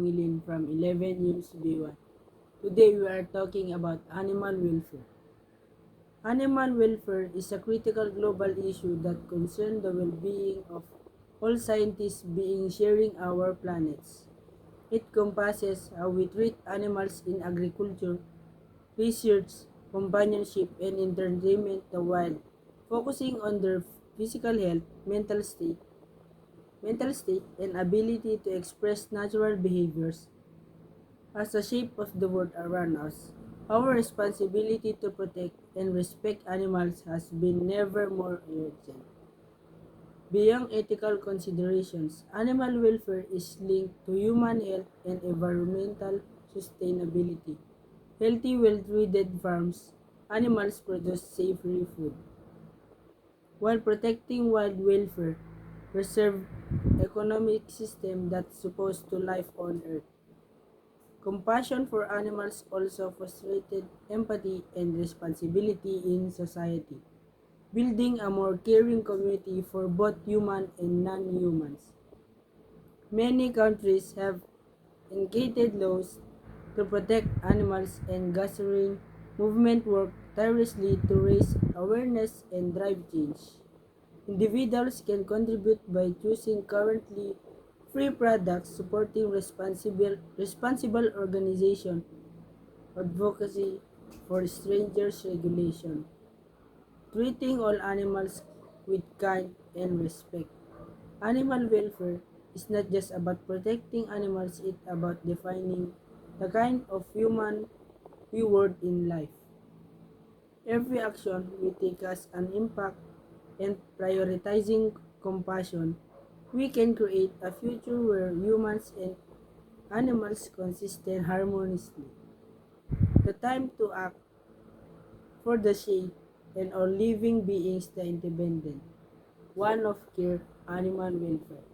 Pangilin from 11 News B1. Today we are talking about animal welfare. Animal welfare is a critical global issue that concerns the well-being of all scientists being sharing our planets. It encompasses how we treat animals in agriculture, research, companionship, and entertainment the wild, focusing on their physical health, mental state, and ability to express natural behaviors as the shape of the world around us. Our responsibility to protect and respect animals has been never more urgent. Beyond ethical considerations, animal welfare is linked to human health and environmental sustainability. Healthy, well-treated farms, animals produce safer food, while protecting wild welfare, preserve economic system that supposed to life on Earth. Compassion for animals also fosters empathy and responsibility in society, building a more caring community for both human and non-humans. Many countries have enacted laws to protect animals, and grassroots movement work tirelessly to raise awareness and drive change. Individuals can contribute by choosing currently free products, supporting responsible organization, advocacy for strangers regulation, treating all animals with kind and respect. Animal welfare is not just about protecting animals, it's about defining the kind of human we want in life. Every action we take has an impact, and prioritizing compassion, we can create a future where humans and animals coexist harmoniously. The time to act for the shade and all living beings the independent, one of care, animal welfare.